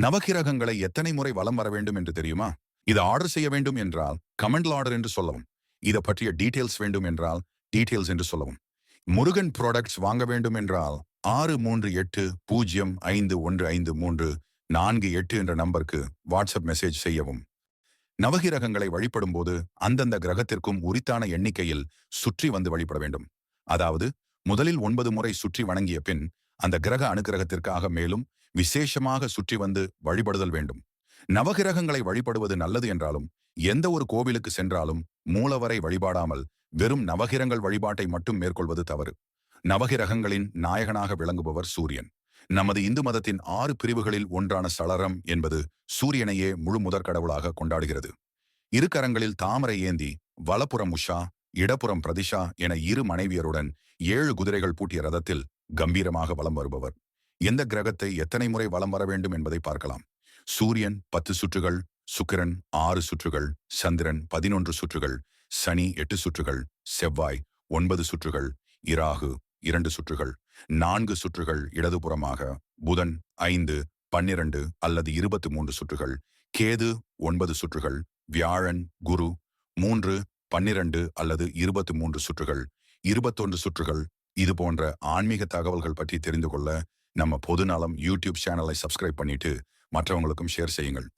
நவகிரகங்களை எத்தனை முறை வலம் வர வேண்டும் என்று தெரியுமா? இது ஆர்டர் செய்ய வேண்டும் என்றால் கமெண்ட்ல ஆர்டர் என்று சொல்லவும். இதை பற்றிய டீடைல்ஸ் வேண்டும் என்றால் டீடைல்ஸ் என்று சொல்லவும். முருகன் ப்ராடக்ட்ஸ் வாங்க வேண்டும் என்றால் 6382051534 என்ற நம்பருக்கு வாட்ஸ்அப் மெசேஜ் செய்யவும். நவகிரகங்களை வழிபடும் போது அந்தந்த கிரகத்திற்கும் உரித்தான எண்ணிக்கையில் சுற்றி வந்து வழிபட வேண்டும். அதாவது முதலில் 9 முறை சுற்றி வணங்கிய பின் அந்த கிரக அனுகிரகத்திற்காக மேலும் விசேஷமாக சுற்றி வந்து வழிபடுதல் வேண்டும். நவகிரகங்களை வழிபடுவது நல்லது என்றாலும் எந்த ஒரு கோவிலுக்கு சென்றாலும் மூலவரை வழிபாடாமல் வெறும் நவகிரகங்கள் வழிபாட்டை மட்டும் மேற்கொள்வது தவறு. நவகிரகங்களின் நாயகனாக விளங்குபவர் சூரியன். நமது இந்து மதத்தின் 6 பிரிவுகளில் ஒன்றான சளரம் என்பது சூரியனையே முழு முதற் கடவுளாக கொண்டாடுகிறது. இரு கரங்களில் தாமரை ஏந்தி வலப்புறம் உஷா, இடப்புறம் பிரதிஷா என 2 மனைவியருடன் 7 குதிரைகள் பூட்டிய ரதத்தில் கம்பீரமாக வலம் வருபவர். எந்த கிரகத்தை எத்தனை முறை வலம் வர வேண்டும் என்பதை பார்க்கலாம். சூரியன் 10 சுற்றுகள், சுக்கிரன் 6 சுற்றுகள், சந்திரன் 11 சுற்றுகள், சனி 8 சுற்றுகள், செவ்வாய் 9 சுற்றுகள், இராகு 2 சுற்றுகள், 4 சுற்றுகள் இடதுபுறமாக, புதன் 5, 12 அல்லது 23 சுற்றுகள், கேது 9 சுற்றுகள், வியாழன், குரு 3, 12 அல்லது 23 சுற்றுகள், 21 சுற்றுகள். இது போன்ற ஆன்மீக தகவல்கள் பற்றி தெரிந்து கொள்ள நம்ம பொதுநலம் யூடியூப் சேனலை சப்ஸ்கிரைப் பண்ணிட்டு மற்றவங்களுக்கும் ஷேர் செய்யுங்கள்.